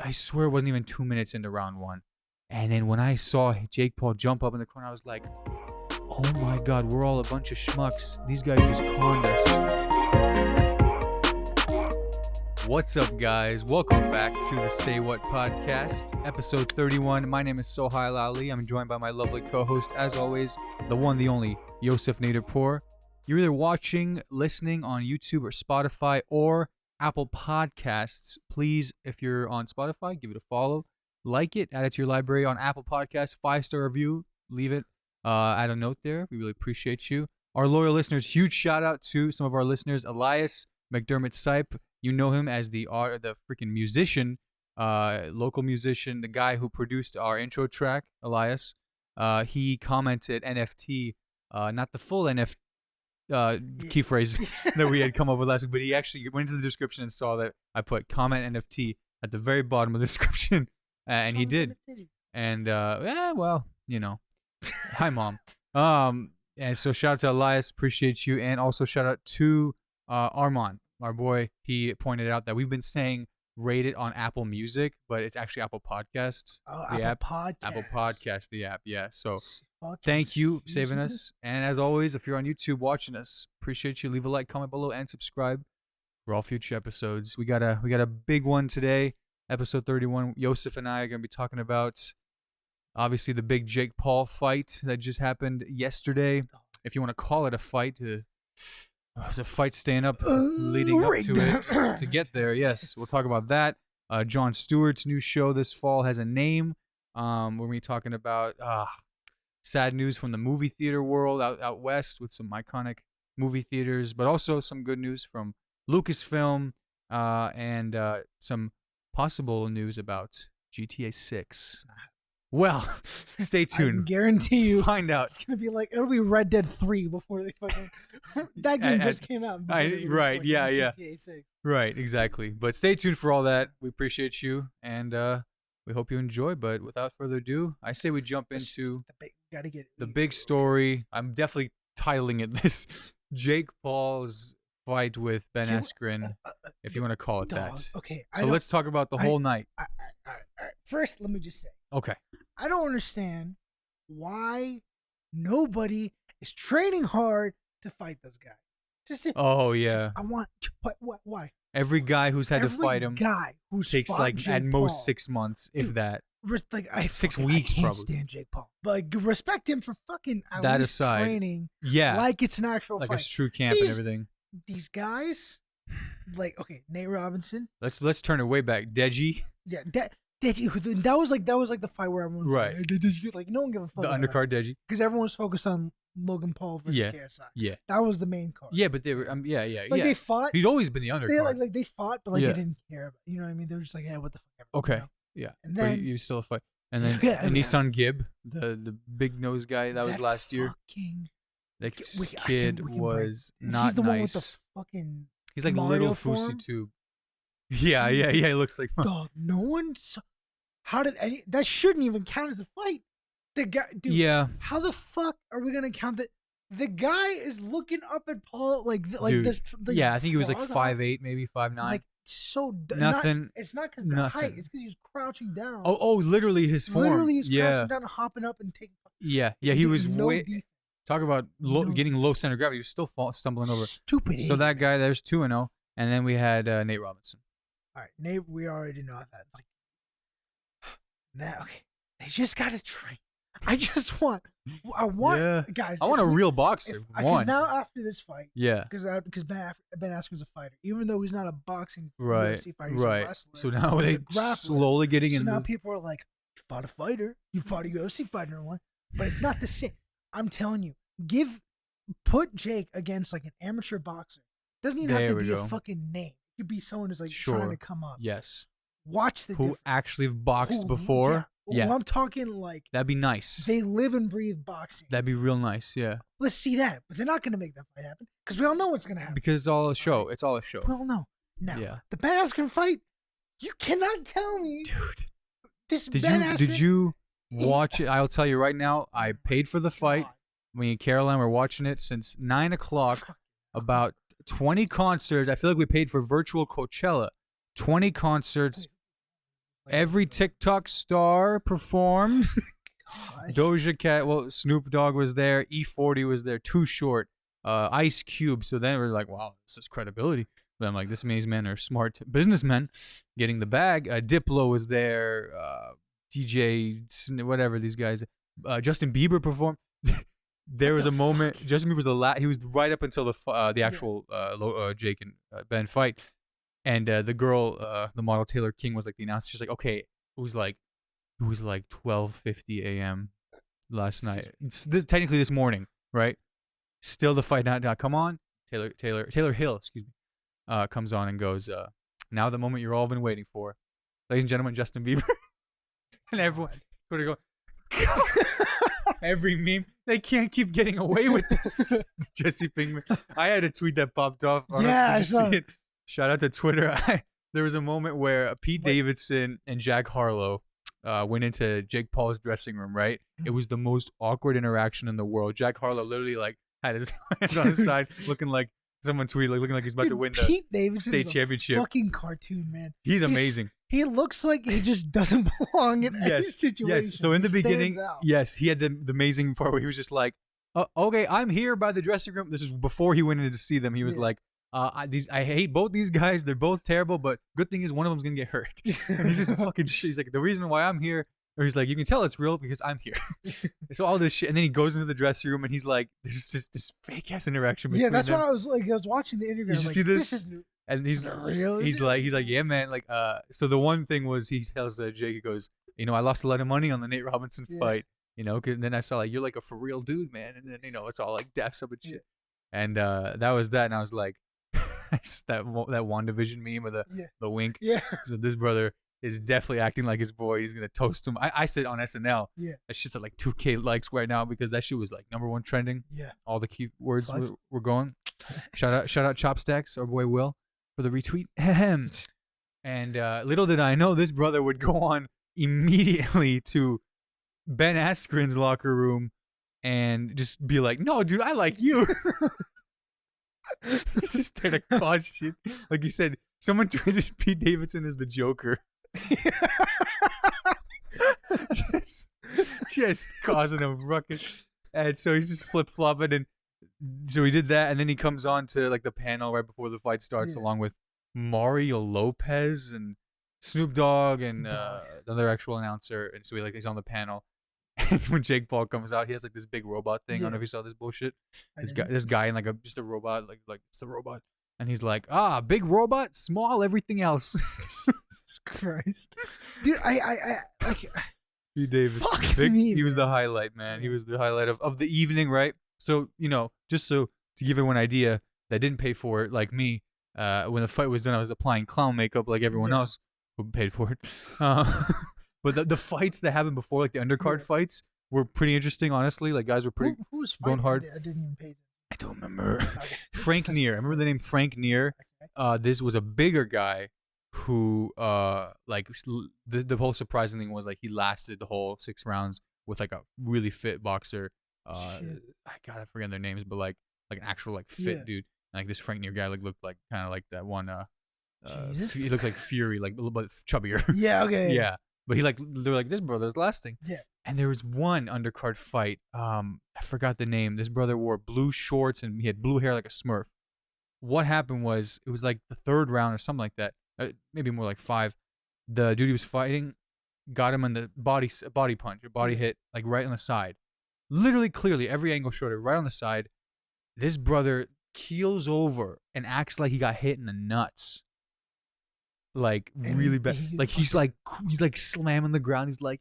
I swear it wasn't even 2 minutes into round one. And then when I saw Jake Paul jump up in the corner, I was like, oh my God, we're all a bunch of schmucks. These guys just conned us. What's up, guys? Welcome back to the Say What podcast, episode 31. My name is Sohile Ali. I'm joined by my lovely co-host, as always, the one, the only, Yousuf Naderpoor. You're either watching, listening on YouTube or Spotify or Apple Podcasts. Please, if you're on Spotify, give it a follow. Like it, add it to your library. On Apple Podcasts, 5-star review. Leave it. Add a note there. We really appreciate you. Our loyal listeners, huge shout out to some of our listeners. Elias McDermott Sipe. You know him as the freaking musician, local musician, the guy who produced our intro track, Elias. He commented NFT, not the full NFT key phrase that we had come up with last week, but he actually went into the description and saw that I put comment NFT at the very bottom of the description, and he did. And well, you know, hi mom. And so shout out to Elias, appreciate you, and also shout out to Armand. Our boy, he pointed out that we've been saying rate it on Apple Music, but it's actually Apple Podcasts. Oh, the Apple app. Podcast. Apple Podcast, the app, yeah. So Fucking thank you, excuse saving me? us. And as always, if you're on YouTube watching us, appreciate you. Leave a like, comment below, and subscribe for all future episodes. We got a big one today, episode 31. Yousuf and I are gonna be talking about obviously the big Jake Paul fight that just happened yesterday. If you want to call it a fight, it was a fight staying up, leading up to it to get there. Yes, we'll talk about that. Jon Stewart's new show this fall has a name. We're going to be talking about sad news from the movie theater world out west with some iconic movie theaters, but also some good news from Lucasfilm and some possible news about GTA 6. Well, stay tuned. I guarantee you, Find out. it's gonna be like it'll be Red Dead 3 before they fucking that game just came out. Right, yeah. GTA 6. Right, exactly. But stay tuned for all that. We appreciate you, and we hope you enjoy. But without further ado, I say we jump into the big story. I'm definitely titling it this: Jake Paul's fight with Ben Askren, if you want to call it that. Okay. So let's talk about the whole night. All right. First, let me just say. Okay. I don't understand why nobody is training hard to fight this guy. Oh yeah. I want why? Every guy who's had to fight him guy who's takes like Jake at most Paul. 6 months, if Dude, that. Like 6 weeks, I can't probably. stand Jake Paul, but like, respect him for fucking at That least aside, training. Yeah. Like it's an actual Like fight. a true camp and everything. These guys, like Nate Robinson. Let's turn it way back. Deji. Yeah, that was like the fight where everyone was Right. like no one gave a fuck. The undercard Deji. Because everyone was focused on Logan Paul versus KSI. Yeah. That was the main card. Yeah, but they were yeah. They fought. He's always been the undercard. They fought, but they didn't care about. You know what I mean? They were just like, hey, what the fuck? Okay. You know? Yeah. And but then he was still a fight. And then and Nissan Gibb, the big nose guy, that was last year. That kid was not he's the nice. one with the fucking. He's like Mario little form? Fousey Tube. Yeah. He looks like. Dog, no one saw. How did that shouldn't even count as a fight? The guy, dude. Yeah. How the fuck are we gonna count that? The guy is looking up at Paul like Dude, the yeah, I think he was like frog 5'8", maybe 5'9". Like so Nothing. It's not because the height. It's because he was crouching down. Oh, literally his form. Literally, he was crouching down, hopping up, and taking. Yeah. He was defense. Talk about getting low center of gravity. He was still stumbling over. Stupid. So that guy, there's 2-0, and then we had Nate Robinson. All right, Nate. We already know that. Like, now, okay, they just gotta train. I want guys. I want a real boxer. Because now after this fight, because Ben Askren's a fighter, even though he's not a boxing UFC fighter, he's a wrestler. So now they slowly getting in. So now people are like, "You fought a fighter, you fought a UFC fighter in one," but it's not the same. I'm telling you, put Jake against like an amateur boxer. Doesn't even have to be a fucking name. It could be someone who's like trying to come up. Yes. Watch the who actually boxed before. Yeah. Well, I'm talking like that'd be nice. They live and breathe boxing. That'd be real nice. Yeah. Let's see that, but they're not gonna make that fight happen because we all know what's gonna happen. Because it's all a show. It's all a show. We all know. Now, the Ben Askren fight. You cannot tell me, dude. This Did you watch it? I'll tell you right now. I paid for the fight. Me and Caroline were watching it since 9 o'clock. About 20 concerts. I feel like we paid for virtual Coachella. 20 concerts. Every TikTok star performed. God. Doja Cat, well, Snoop Dogg was there. E40 was there. Too Short. Ice Cube. So then we're like, wow, this is credibility. But I'm like, this means men are smart businessmen getting the bag. Diplo was there. DJ, whatever these guys. Justin Bieber performed. There was a moment. Justin Bieber was he was right up until the actual Jake and Ben fight, and the girl, the model Taylor King, was like the announcer. She's like, okay, it was like 12:50 a.m. last night. It's technically this morning, right? Still the fight not come on. Taylor Hill, excuse me, comes on and goes, now the moment you're all been waiting for, ladies and gentlemen, Justin Bieber, and everyone sort of go. Every meme, they can't keep getting away with this. Jesse Pinkman. I had a tweet that popped off. I saw it. Shout out to Twitter. There was a moment where Pete Davidson and Jack Harlow went into Jake Paul's dressing room, right? It was the most awkward interaction in the world. Jack Harlow literally like had his hands on his side, looking like someone tweeted, like looking like he's about to win the Pete Davidson state championship. Fucking cartoon, man. He's amazing. He looks like he just doesn't belong in any situation. Yes. So in the beginning, yes, he had the amazing part where he was just like, okay, I'm here by the dressing room. This is before he went in to see them. He was like, I hate both these guys. They're both terrible, but good thing is one of them's gonna get hurt. And he's just fucking shit. He's like, the reason why I'm here, or he's like, you can tell it's real because I'm here. So all this shit, and then he goes into the dressing room and he's like, there's just this fake ass interaction between them. Yeah, that's what I was like. I was watching the interview. Did you see this? This is new. And he's like, yeah, man. Like, so the one thing was he tells Jake, he goes, I lost a lot of money on the Nate Robinson fight, and then I saw like, you're like a for real dude, man. And then, it's all like deaths up and shit. And that was that. And I was like, that WandaVision meme of the wink. Yeah. So this brother is definitely acting like his boy. He's going to toast him. I said on SNL, that shit's at like 2K likes right now because that shit was like #1 trending. Yeah. All the key words were going. Shout out Chopstacks, our boy Will, for the retweet. And little did I know this brother would go on immediately to Ben Askren's locker room and just be like, no, dude, I like you. He's just there to cause shit. Like you said, someone tweeted Pete Davidson as the Joker. just causing a ruckus. And so he's just flip-flopping, and so he did that, and then he comes on to like the panel right before the fight starts, along with Mario Lopez and Snoop Dogg and another actual announcer. And so he's on the panel. And when Jake Paul comes out, he has like this big robot thing. I don't know if you saw this bullshit. This guy in like just a robot, like it's the robot. And he's like, big robot, small everything else. Jesus Christ. Dude, I Pete Davis. He was the highlight, man. He was the highlight of the evening, right? So, just so to give everyone an idea that didn't pay for it, like me, when the fight was done, I was applying clown makeup like everyone else who paid for it. But the fights that happened before, like the undercard fights, were pretty interesting, honestly. Like, guys were pretty going hard. I didn't even pay attention. I don't remember. Okay. Frank Neer. I remember the name Frank Neer. Okay. This was a bigger guy who, the whole surprising thing was, like, he lasted the whole 6 rounds with, like, a really fit boxer. I forget their names, but, like an actual, like, fit dude. And, like, this Frank Neer guy, like, looked like, kind of like that one, he looked like Fury, like, a little bit chubbier. Yeah, okay. Yeah. But they're like, this brother's lasting. Yeah. And there was one undercard fight. I forgot the name. This brother wore blue shorts and he had blue hair like a Smurf. What happened was, it was like the 3rd round or something like that. Maybe more like 5. The dude he was fighting got him in the body punch, a body hit, like right on the side. Literally, clearly, every angle showed it right on the side. This brother keels over and acts like he got hit in the nuts. Like really bad. Like he's like slamming the ground. He's like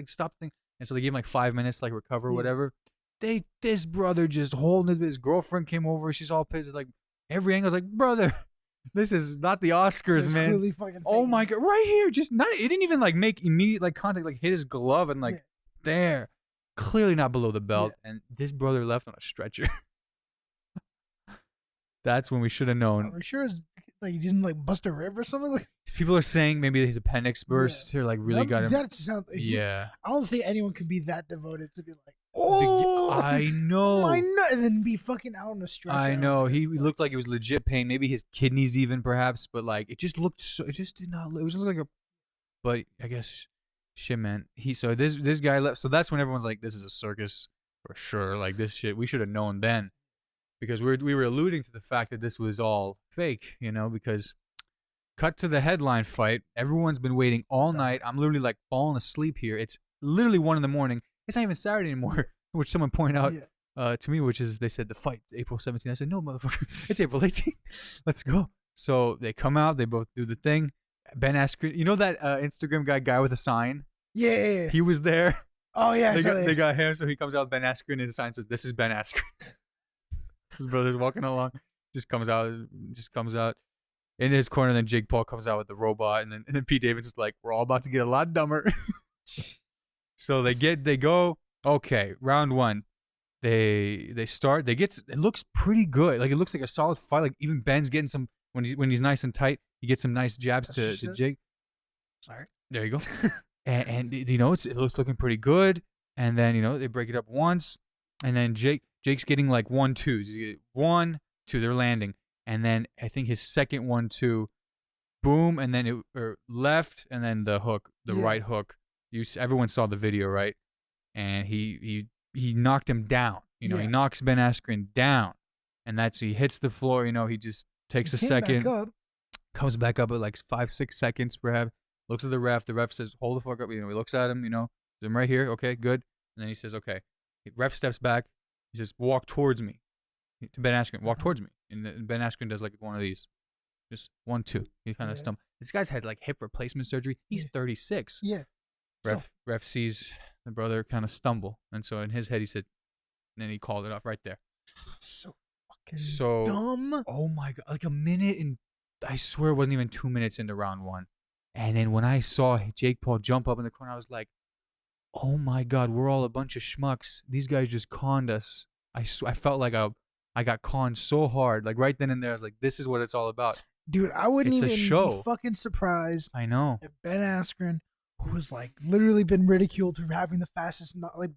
stop the thing. And so they gave him like 5 minutes to like recover or whatever. This brother just holding his girlfriend came over. She's all pissed. Like every angle's like, brother, this is not the Oscars, so man. Oh my god, right here, just not. It didn't even like make immediate like contact. Like hit his glove and like there, clearly not below the belt. And this brother left on a stretcher. That's when we should have known. Are we sure it's like he didn't like bust a rib or something? Like people are saying maybe his appendix burst or like really got him. That sounds. I don't think anyone could be that devoted to be like, I know, my nut, and then be fucking out on a stretcher. I know. He looked like it was legit pain. Maybe his kidneys even, perhaps. But like, it just looked so. It just did not. It was like But I guess shit, man. So this guy left. So that's when everyone's like, this is a circus for sure. Like this shit, we should have known then, because we were alluding to the fact that this was all fake, because cut to the headline fight. Everyone's been waiting all night. I'm literally like falling asleep here. It's literally 1 a.m. It's not even Saturday anymore, which someone pointed out to me, which is they said the fight April 17th. I said, no, motherfucker, it's April 18th. Let's go. So they come out. They both do the thing. Ben Askren, that Instagram guy with a sign? Yeah. He was there. Oh, yeah. They got him, so he comes out with Ben Askren, and the sign says, this is Ben Askren. His brother's walking along. Just comes out. In his corner, then Jake Paul comes out with the robot, and then Pete Davidson's like, we're all about to get a lot dumber. So they go, okay, round one. They start, it looks pretty good. Like, it looks like a solid fight. Like, even Ben's getting some, when he's nice and tight, he gets some nice jabs to Jake. Sorry. There you go. and it looks looking pretty good. And then, they break it up once, and then Jake's getting like 1-2s. 1, 2, they're landing. And then I think his second 1-2, boom, and then left, and then the hook, right hook. Everyone saw the video, right? And he knocked him down. He knocks Ben Askren down, and he hits the floor. He just takes a second, comes back up at like 5-6 seconds, perhaps. Looks at the ref. The ref says, "Hold the fuck up." He looks at him. I'm right here. Okay, good. And then he says, "Okay." Ref steps back. He says, "Walk towards me." To Ben Askren, walk towards me. And Ben Askren does like one of these. Just 1-2. He kind of stumbles. This guy's had like hip replacement surgery. He's 36. Yeah. Ref sees the brother kind of stumble. And so in his head, he said, and then he called it off right there. So fucking dumb. Oh my God. Like a minute, and I swear it wasn't even 2 minutes into round one. And then when I saw Jake Paul jump up in the corner, I was like, oh my God, we're all a bunch of schmucks. These guys just conned us. I felt like I got conned so hard. Like right then and there, I was like, this is what it's all about. Dude, I wouldn't even be fucking surprised. I know. If Ben Askren, who was like literally been ridiculed for having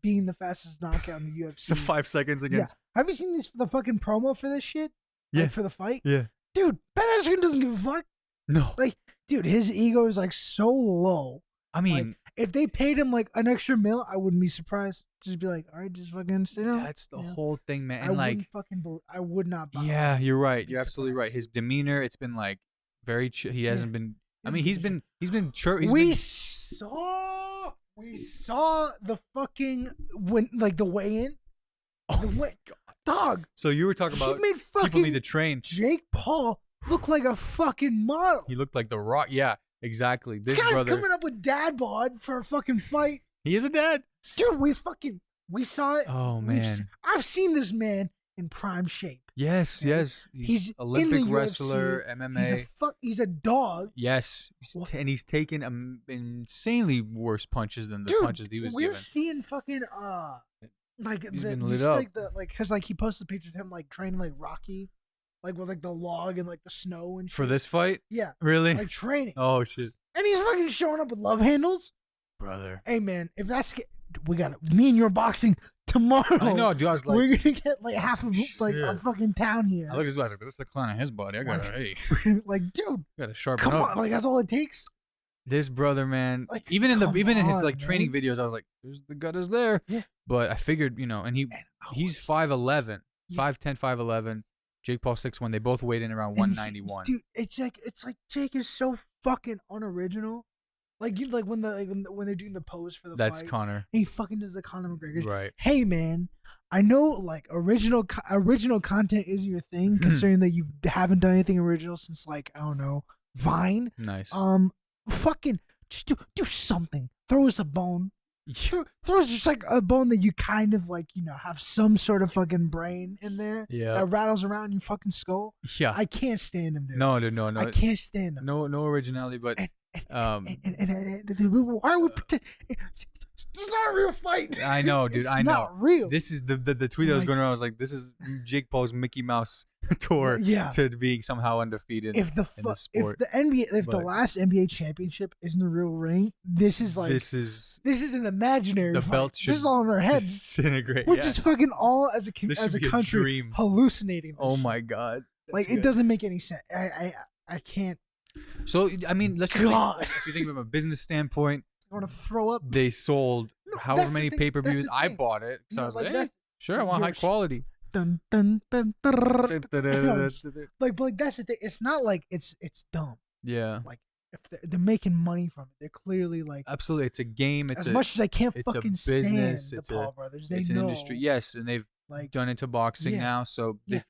being the fastest knockout in the UFC. The 5 seconds against. Yeah. Have you seen the fucking promo for this shit? Yeah. Like for the fight? Yeah. Dude, Ben Askren doesn't give a fuck. No. Like, dude, his ego is like so low. I mean, like, if they paid him like an extra $1 I wouldn't be surprised. Just be like, all right, just fucking sit down. That's the whole thing, man. And I would not buy Yeah, you're right. You're absolutely right. His demeanor, it's been like very he hasn't been he's been We saw the fucking the weigh-in. Oh my God. Dog. So you were talking about people need to train. Jake Paul looked like a fucking model. He looked like The Rock. Yeah, exactly. This guy's brother coming up with dad bod for a fucking fight. He is a dad. Dude, we saw it. Oh, man. I've seen this man in prime shape. Yes. He's Olympic wrestler, UFC. MMA. He's a dog. Yes. And he's taken insanely worse punches than the punches he was given. We're seeing fucking he's been lit up. Because he posted pictures of him like training like Rocky, like with like the log and like the snow and shit. For this fight? Yeah. Really? Like training. Oh shit. And he's fucking showing up with love handles. Brother. Hey man, if that's we got me and your boxing tomorrow. I know, dude. I was like, we're gonna get like half of like our fucking town here. I look at this guy, I was like, that's the clown of his body. I gotta like, dude, gotta sharpen up. Come on, like that's all it takes. This brother, man, like, even in his like training videos, I was like, "There's the gut is there." Yeah. But I figured, and he's 5'11", 5'10", 5'11". Jake Paul 6'1". They both weighed in around 191. Dude, it's like Jake is so fucking unoriginal. Like when they're doing the pose for the That's fight, Conor. He fucking does the Conor McGregor. Right. Hey man, I know like original content is your thing, considering that you haven't done anything original since like I don't know Vine. Nice. Fucking just do something. Throw us a bone. Throw us just like a bone that you kind of like have some sort of fucking brain in there. Yeah. That rattles around your fucking skull. Yeah. I can't stand him, dude. No. I can't stand him. No originality, but why are we pretend? This is not a real fight. I know, dude. I know. It's not real. This is the tweet that was going around. I was like, this is Jake Paul's Mickey Mouse tour to being somehow undefeated. If the last NBA championship isn't the real ring, this is an imaginary. The fight. belt should this is all in our heads. Disintegrate. We're just fucking all as a country dream. hallucinating. Oh my God. Like it doesn't make any sense. I can't. So I mean, let's just God. think, if you think from a business standpoint, I want to throw up. they sold however many pay-per-views. I thing. bought it because I was like, sure, I want high You're- quality. Dun, dun, dun, like that's the thing. It's not like it's dumb. Yeah, Like if they're making money from it, they're clearly like absolutely. It's a game. It's as much as I can't it's fucking a business. stand It's the Paul brothers. They it's know an industry. Yes, and they've like done into boxing Yeah. now, so Yeah.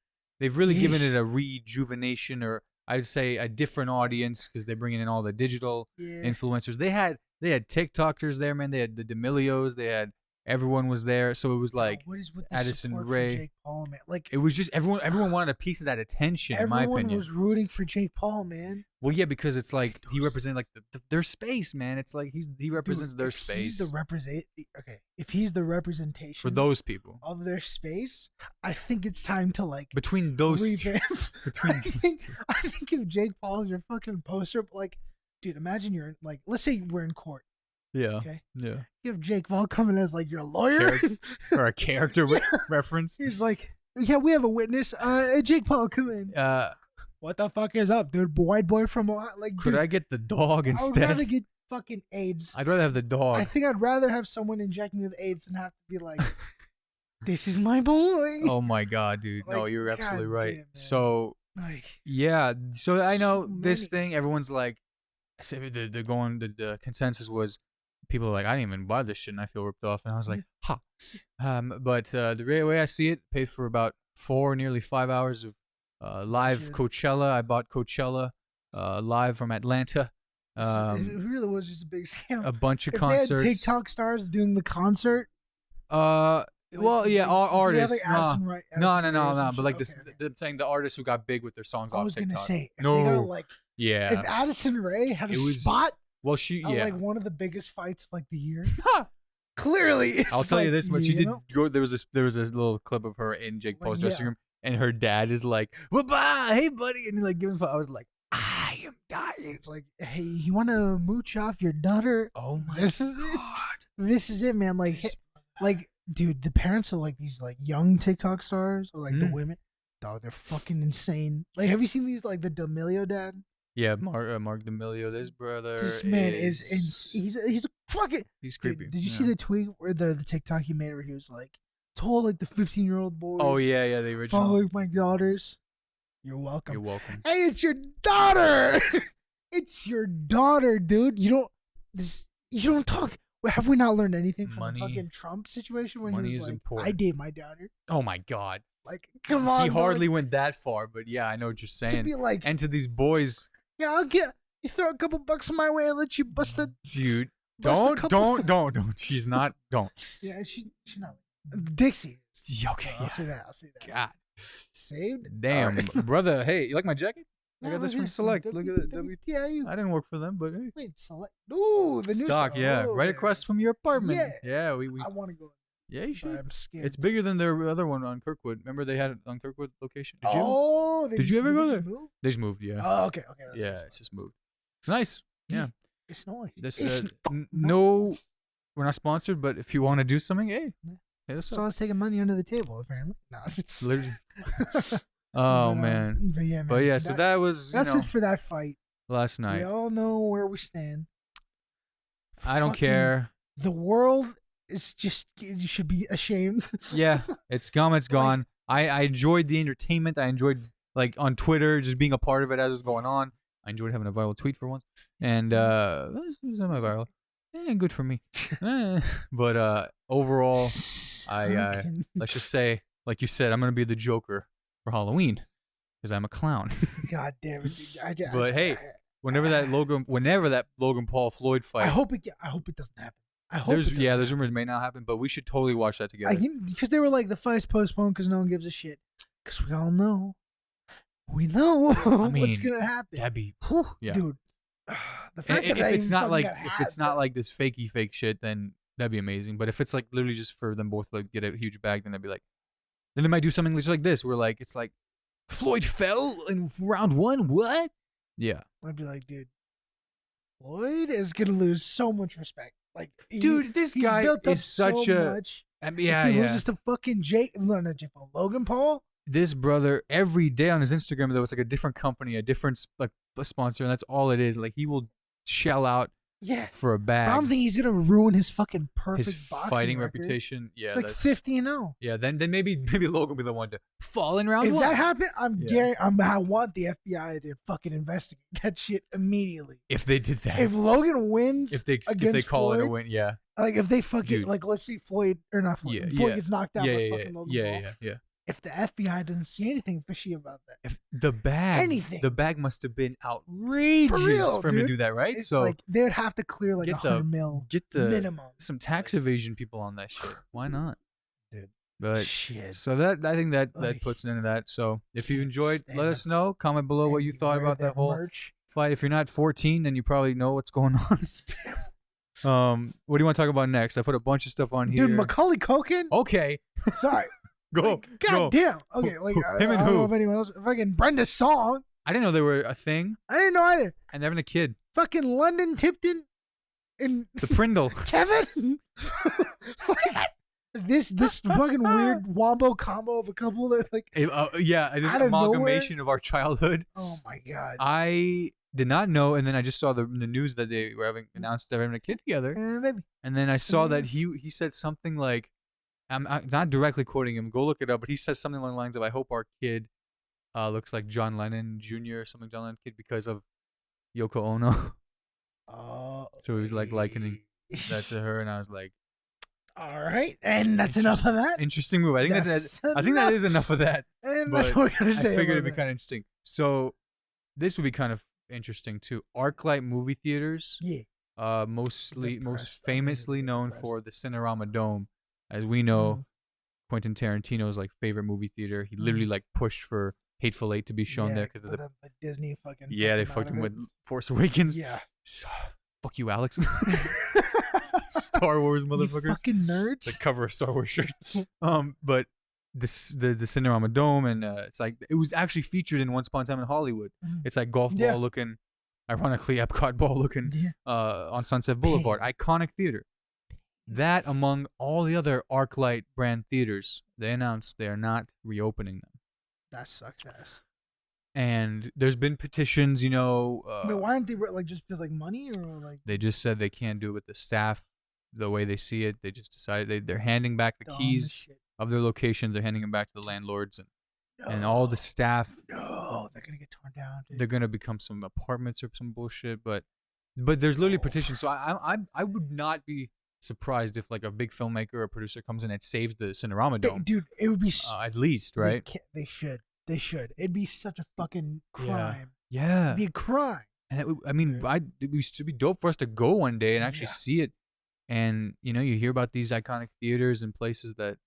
they've really given Yeesh. it a rejuvenation, or I'd say a different audience, because they're bringing in all the digital yeah. influencers. They had TikTokers there, man. They had the D'Amelios. They had everyone was there, so it was like what is with the Addison support Rae. for Jake Paul, man? Like it was just everyone wanted a piece of that attention. In my everyone opinion, was rooting for Jake Paul, man. well, yeah, because it's like he represents like their space, man. It's like he represents Dude, their if space if he's the representation for those people. of their space, I think it's time to like Between those two, revamp. between I those think, two. I think if Jake Paul is your fucking poster, like, dude, imagine you're in, like, let's say we're in court, Yeah, okay? yeah. You have Jake Paul coming as like your lawyer. Or a character reference. He's like, yeah, we have a witness. Jake Paul, come in. What the fuck is up, dude? White boy from Ohio. Like, Could dude, I get the dog I would instead? rather get fucking AIDS. I'd rather have the dog. I think I'd rather have someone inject me with AIDS than have to be like, this is my boy. Oh my god, dude! No, Like, you're absolutely God right. damn, man. So Like, yeah, so I know So this many. thing. Everyone's like, they're going. The consensus was people are like, I didn't even buy this shit, and I feel ripped off. And I was like, ha. But the way I see it, paid for about nearly 5 hours of live Shit. Coachella. I bought Coachella live from Atlanta. it really was just a big scam. A bunch of If concerts. they had TikTok stars doing the concert. Well, yeah, all artists. Yeah, like Addison Rae- No, Addison Rae or some but like shit. this, Okay, okay. I'm saying the artists who got big with their songs I off was TikTok. gonna say, if No. they got like, Yeah. if Addison Rae had a It was- spot Well, she, at yeah. like one of the biggest fights of like the year, clearly, it's I'll tell you like, this much. She you did know? go. There was this little clip of her in Jake Like, Paul's yeah. dressing room, and her dad is like, "Whoop-ah, hey buddy," and he like giving. I was like, I am dying. It's like, hey, you want to mooch off your daughter? Oh my This is it. god. This is it, man. Like, dude, the parents of like these like young TikTok stars or like the Mm. women, dog, they're fucking insane. Like, have you seen these like the D'Amelio dad? Yeah, Mark D'Amelio, this brother. This man is he's a fucking. He's Dude, creepy. did you see the tweet where the TikTok he made where he was like, told like the 15-year-old boys? Oh yeah, the original. Following my daughters. You're welcome. You're welcome. Hey, it's your daughter. It's your daughter, dude. You don't talk. Have we not learned anything from Money- the fucking Trump situation when money he was is like, important. I date my daughter? Oh my god. Like, come on. He bro. hardly went that far, but yeah, I know what you're to saying. be like, And to these boys, yeah, I'll get you throw a couple bucks my way and let you bust the. dude, Bust a couple- don't. She's not. Don't. Yeah, she's not. Dixie. is. Okay, I'll yeah. say that. I'll say that. God, Saved. damn, Alright. brother. Hey, you like my jacket? I No, got this yeah, from Select. W- Look at it. W- Yeah, you. I didn't work for them, but hey. Wait, Select. Ooh, the new Stock, stuff. yeah, Oh, right across from your apartment. Yeah. we I want to go. yeah, you But should. I'm scared. It's bigger than their other one on Kirkwood. Remember they had it on Kirkwood location? Did you? Oh, Did you ever go just there? move? They just moved, yeah. Oh, okay. That's Yeah, nice. it's just moved. It's nice. Yeah. It's nice. This It's no, we're not sponsored, but if you want to do something, hey, Yeah. hit us So I up. was taking money under the table, apparently. No. Literally. Oh man. But yeah, man. But yeah, so that was that's it for that fight. last night. We all know where we stand. I don't Fucking- care. The world is just, you should be ashamed. Yeah, it's come, it's gone. I enjoyed the entertainment. I enjoyed like on Twitter just being a part of it as it was going on. I enjoyed having a viral tweet for once, and this was semi-viral. Good for me. But overall, let's just say, like you said, I'm gonna be the Joker for Halloween because I'm a clown. God damn it, dude. But hey, whenever that Logan Paul Floyd I fight, hope it doesn't happen. I hope there's it doesn't there's rumors it may not happen, but we should totally watch that together. because they were like the fight's postponed because no one gives a shit. Because we all know, what's mean, gonna happen. That'd be yeah. Dude. The fact And that if it's not like got like this fakey fake shit, then that'd be amazing. But if it's like literally just for them both to like get a huge bag, then I'd be like, then they might do something just like this, where like it's like Floyd fell in round one. What? Yeah, I'd be like, dude, Floyd is gonna lose so much respect. Like, dude, this he's guy built up is such so a much. yeah If he yeah. loses to fucking Logan Paul, this brother, every day on his Instagram, there was like a different company, a different like a sponsor, and that's all it is. Like he will shell out for a bag. But I don't think he's gonna ruin his fucking perfect his boxing fighting record. reputation. Yeah, it's like 50-0. Yeah, then maybe Logan will be the one to fall in round if one. If that happened, I want the FBI to fucking investigate that shit immediately. If they did that, if Logan wins, if they call Floyd, it a win, yeah. Like if they fucking like, let's see Floyd or not Floyd. Floyd gets knocked out by fucking Logan Paul. Yeah. If the FBI doesn't see anything fishy about that, if the bag must have been outrageous for him to do that, right? So like they would have to clear like $100 million minimum. Some tax evasion people on that shit. Why not, dude? But so I think that puts an end to that. So if you enjoyed, let us know. Comment below what you thought about that whole fight. If you're not 14, then you probably know what's going on. What do you want to talk about next? I put a bunch of stuff on here. Dude, Macaulay Culkin. Okay. Sorry. Go. God damn. Okay, like him and I don't who? know if anyone else. Fucking Brenda Song. I didn't know they were a thing. I didn't know either. And they're having a kid. Fucking London Tipton and the Prindle. Kevin. Like, this fucking weird wombo combo of a couple that like it is an amalgamation of our childhood. Oh my god. I did not know, and then I just saw the news that they were announced they're having a kid together. And then I saw that he said something like, I'm not directly quoting him. Go look it up. But he says something along the lines of, "I hope our kid looks like John Lennon Jr. or something, John Lennon kid, because of Yoko Ono." So he was like likening that to her, and I was like, "All right, and that's enough of that." Interesting move. I think that is enough of that. And that's what we're gonna say. I figured it'd be kind of interesting. So this would be kind of interesting too. ArcLight movie theaters. Yeah. Most famously known for the Cinerama Dome. As we know, Quentin Tarantino's like favorite movie theater. He literally like pushed for Hateful Eight to be shown there because of the Disney fucking. Yeah, they fucked him with Force Awakens. Yeah. Fuck you, Alex. Star Wars motherfuckers. You fucking nerds. The cover of Star Wars shirt. But the Cinerama Dome, and it's like it was actually featured in Once Upon a Time in Hollywood. It's like golf ball looking, ironically Epcot ball looking, on Sunset Boulevard. Iconic theater. That among all the other ArcLight brand theaters, they announced they are not reopening them. That sucks ass. And there's been petitions, Wait, why aren't they like just because like money or like? They just said they can't do it with the staff the way they see it. They just decided they're handing back the keys of their locations. They're handing them back to the landlords and all the staff. No, they're gonna get torn down. Dude. They're gonna become some apartments or some bullshit. But there's literally petitions. So I would not be surprised if like a big filmmaker or producer comes in and saves the Cinerama Dome. Dude, it would be at least, right? They should. It'd be such a fucking crime. Yeah. It'd be a crime. And it should be dope for us to go one day and actually see it. And you hear about these iconic theaters and places that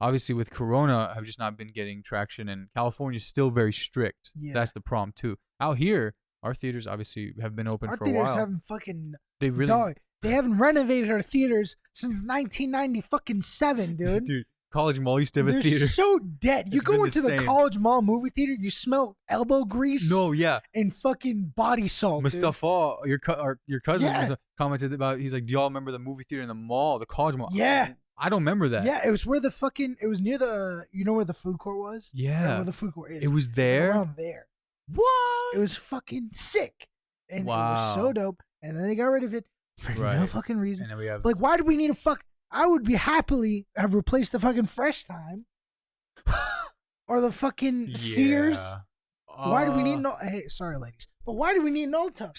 obviously with Corona have just not been getting traction, and California's still very strict. Yeah. That's the problem too. Out here, our theaters obviously have been open for a while. Our theaters haven't fucking they haven't renovated our theaters since 1997, dude. Dude, College Mall used to have a theater. They're so dead. You go into the College Mall movie theater, you smell elbow grease. No, yeah. And fucking body salt. Mustafa, your cousin, commented about. He's like, "Do y'all remember the movie theater in the mall, the College Mall?" Yeah. I don't remember that. Yeah, it was where it was near the. You know where the food court was? Yeah. Where the food court is. It was there. It was around there. What? It was fucking sick, and it was so dope. And then they got rid of it. For no fucking reason. And then we have like, why do we need a I would be happily have replaced the fucking Fresh Time or the fucking Sears. Why do we need hey, sorry ladies, but why do we need an Ulta?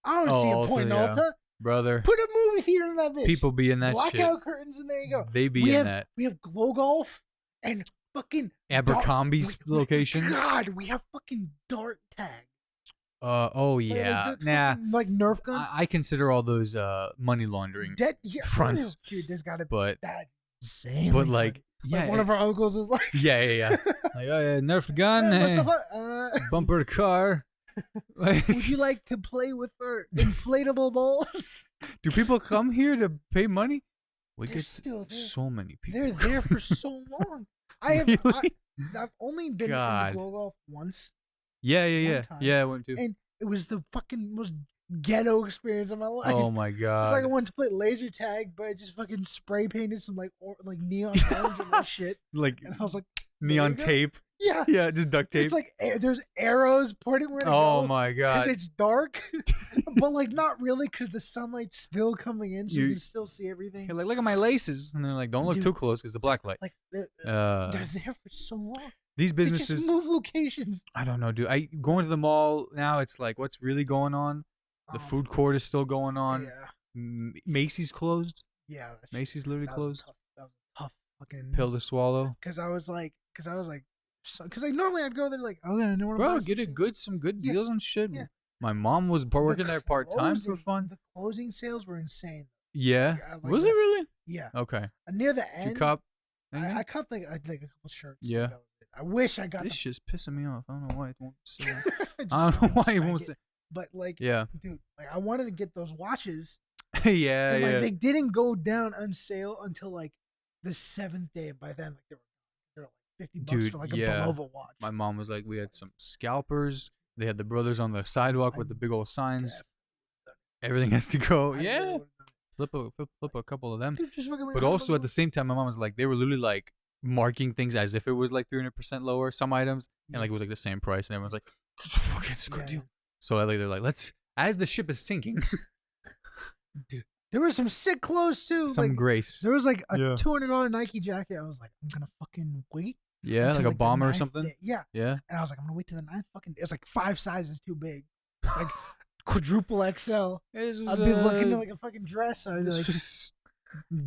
I don't see a point in Ulta. Brother. Put a movie theater in that bitch. People be in that Blackout curtains and there you go. They be in that. We have Glow Golf and fucking Abercrombie's location. God, we have fucking Dart Tag. Nah. Like Nerf guns. I consider all those money laundering fronts. Dude, there's gotta be that insane. But like one of our uncles was like, yeah. Like, Nerf gun, bumper car. Would you like to play with our inflatable balls? Do people come here to pay money? We get so many people. They're there for so long. I've only been in the Glow Golf once. Yeah. I went to. And it was the fucking most ghetto experience of my life. Oh my god! It's like I wanted to play laser tag, but I just fucking spray painted some like neon orange and that shit. Like, and I was like, Neon tape. Yeah. Yeah, just duct tape. It's like there's arrows pointing where to go. Oh my god. Because it's dark, but like not really, because the sunlight's still coming in, so you can still see everything. You're like, look at my laces, and they're like, don't look too close because the black light. Like they're there for so long. These businesses they just move locations. I don't know, dude. Going to the mall now. It's like, what's really going on? The food court is still going on. Yeah. Macy's closed. Yeah. Macy's literally closed. That was a tough fucking pill to swallow. Because I was like, normally I'd go there like, oh yeah, I know what bro, get some good deals on shit. Yeah. My mom was working there part time for fun. The closing sales were insane. Yeah. Was it really? Yeah. Okay. Near the end. Did you cop? I caught like a couple shirts. Yeah. Like I wish I got this. Shit's pissing me off. I don't know why it won't say. I don't know why it won't say. But like, yeah, dude, like I wanted to get those watches. Yeah, and, like, yeah. they didn't go down on sale until like the 7th day. By then, like they were like $50 dude, for like a Bulova watch. My mom was like, we had some scalpers. They had the brothers on the sidewalk with the big old signs. Everything has to go. Yeah. Flip a couple of them. Dude, but also at the same time, my mom was like, they were literally like marking things as if it was like 300% lower, some items, and like it was like the same price, and everyone's like, it's a good deal. So like, they're like, let's, as the ship is sinking. Dude, there were some sick clothes too. Some like, grace. There was like a $200 Nike jacket. I was like, I'm gonna fucking wait. Yeah, like a bomber or something. Day. Yeah. Yeah. And I was like, I'm gonna wait till the 9th fucking day. It was like 5 sizes too big. It's like quadruple XL. I'd be looking like a fucking dress. I'd be like,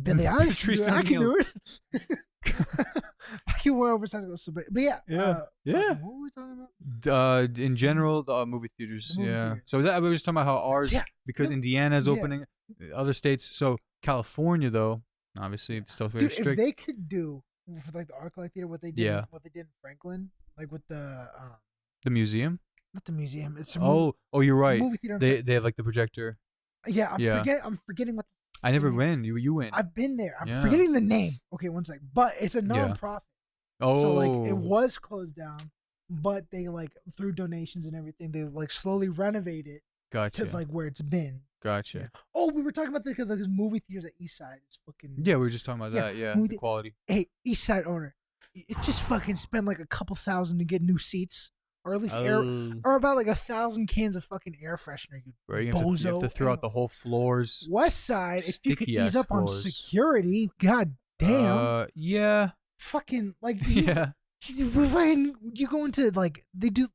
Billy Eilish, I can do it. I can wear oversized clothes, but yeah. What were we talking about? In general, the movie theaters. Theater. So we were just talking about how ours, because Indiana's opening, other states. So California, though, obviously, still very strict. If they could do for like the ArcLight Theater, what they did in Franklin, like with the museum. Not the museum. It's you're right. Movie theater. They have like the projector. Yeah, I'm forgetting what. I never went. You went. I've been there. I'm forgetting the name. Okay, one sec. But it's a non-profit. Oh. So like it was closed down, but they like through donations and everything, they like slowly renovate it. Gotcha. To like where it's been. Gotha. Yeah. Oh, we were talking about the movie theaters at East Side. It's fucking. Yeah, we were just talking about that. Yeah, the quality. Hey, East Side owner, it just fucking spend like a couple $1,000 to get new seats. Or at least or about like 1,000 cans of fucking air freshener. You bozo. You have to throw out the whole floors. West Side, if you could ease up on security, god damn. Yeah. Fucking like yeah. You go into like they do,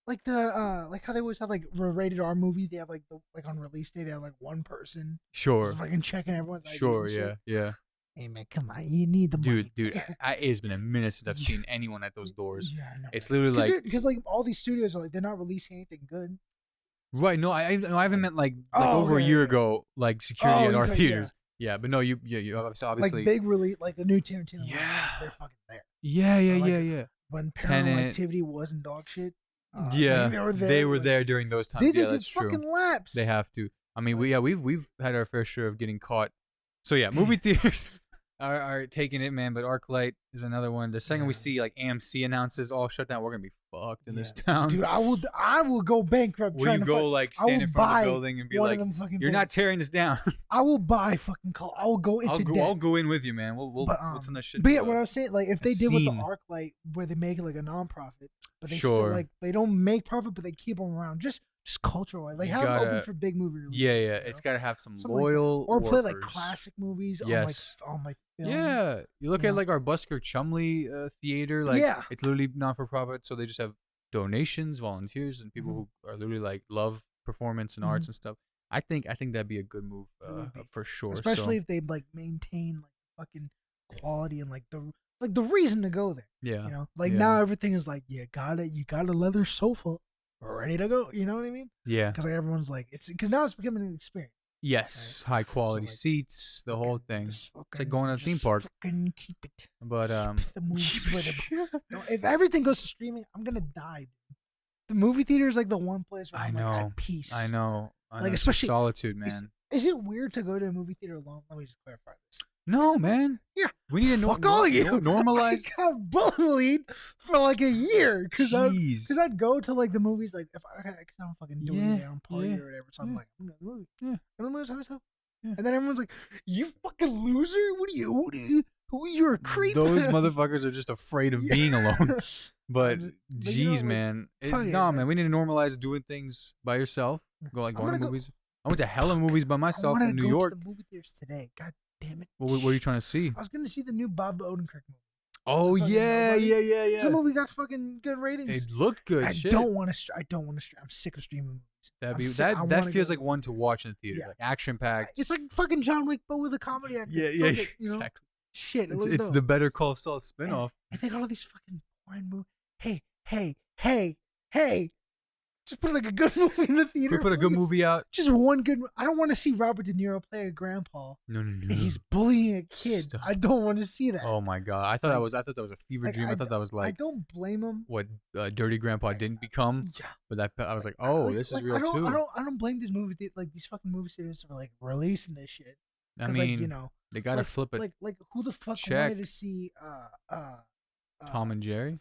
like the like how they always have like a rated R movie. They have like on release day they have like one person. Sure. Fucking checking everyone's IDs. Sure. Yeah. Hey man, come on! You need the money. Dude. It's been a minute since I've seen anyone at those doors. Yeah, I know. It's literally because like all these studios are like they're not releasing anything good. Right? No, I haven't meant like over a year ago, like security at our theaters. Yeah, but no, you obviously like big release, like the new Tarantino. Yeah, they're fucking there. Yeah. When Paranormal Activity wasn't dog shit. They were there during those times. They that's true. Fucking laps. They have to. I mean, we've had our fair share of getting caught. So yeah, movie theaters are taking it, man. But ArcLight is another one. The second we see like AMC announces all shut down, we're gonna be fucked in this town. Dude, I will go bankrupt. Will you go like stand in front of the building and be like, "You're not tearing this down"? I will buy fucking call. I will go into debt. I'll go in with you, man. We'll turn that shit. But yeah, what I was saying, like if they did with the ArcLight, where they make it like a non-profit, but they still like they don't make profit, but they keep them around just cultural. Like have them open for big movie releases. Yeah. It's got to have some loyal or play like classic movies. Yes. On like film. Yeah. You look at like our Busker Chumley theater. Like it's literally not for profit, so they just have donations, volunteers, and people who are literally like love performance and arts and stuff. I think that'd be a good move for sure. Especially if they like maintain like fucking quality and like the reason to go there. Yeah. You know, like now everything is like you got a leather sofa. We're ready to go. You know what I mean? Yeah. Because like everyone's like because now it's becoming an experience. Yes, right? High quality seats, the whole thing. It's like going to a theme park. Fucking keep it. But keep the movies with it. No, if everything goes to streaming, I'm gonna die. The movie theater is like the one place where I'm like at peace. I know. Like especially solitude, man. Is it weird to go to a movie theater alone? Let me just clarify this. No, man. Yeah. We need to normalize. I got bullied for like a year because I'd go to like the movies like if I don't fucking do it on party or whatever. So I'm like, I'm going to the movie. I'm going to myself. And then everyone's like, "You fucking loser! What are you?" You're a creep. Those motherfuckers are just afraid of being alone. But geez, man, man, we need to normalize doing things by yourself. Going to movies. I went to hella movies by myself in New York. I want to go to the movie theaters today. God damn it. What are you trying to see? I was going to see the new Bob Odenkirk movie. Oh yeah. The movie got fucking good ratings. It looked good. I don't want to stream. I'm sick of streaming movies. That feels like one to watch in the theater. Yeah. Like action packed. It's like fucking John Wick, but with a comedy actor. Yeah, exactly. Shit, it's the Better Call Saul spinoff. And they got all these fucking boring movies. Hey. Just put like a good movie in the theater. Put a good movie out. Just one good. I don't want to see Robert De Niro play a grandpa. No. And he's bullying a kid. Stop. I don't want to see that. Oh my god! I thought that was a fever dream. I thought that was like. I don't blame him. What Dirty Grandpa didn't become. Yeah. But I was like, oh, this is real too. I don't blame these movies. Like these fucking movie theaters for like releasing this shit. I mean, they gotta flip it. Like who the fuck wanted to see Tom and Jerry?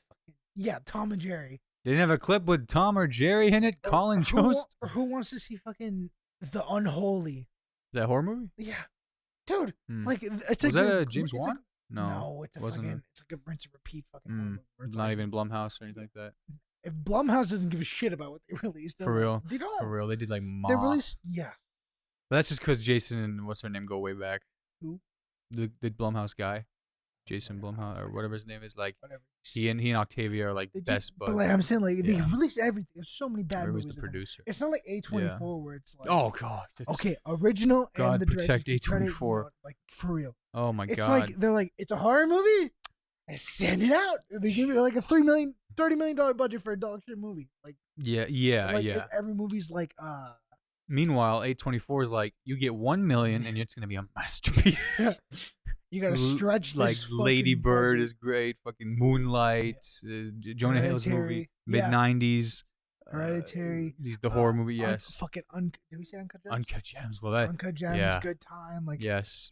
Yeah, Tom and Jerry. They didn't have a clip with Tom or Jerry in it. Colin Jost. Or who wants to see fucking The Unholy? Is that a horror movie? Yeah, dude. Like it's was that a James Wan? No, it's like a rinse and repeat fucking horror movie. It's not even Blumhouse or anything like that. If Blumhouse doesn't give a shit about what they released, for real, they did like Ma. They released, yeah. But that's just because Jason and what's her name go way back. Who? The Blumhouse guy, Jason Blumhouse or whatever his name is. Like whatever. he and Octavia are like best buds. But like I'm saying, like they release everything. There's so many bad movies. The producer. It's not like A24 where it's like oh god. Okay, original God and the protect A24. Like for real. Oh my god. It's like they're like it's a horror movie. And send it out. They give you like a $30 million budget for a dog shit movie. Like every movie's like Meanwhile, A24 is like, you get 1 million and it's gonna be a masterpiece. You gotta stretch this. Like Lady Bird is great. Fucking Moonlight, Jonah Hill's movie, mid-90s. Hereditary. The horror movie, yes. Did we say Uncut Gems? Uncut Gems. Well, that Uncut Gems, good time. Like yes.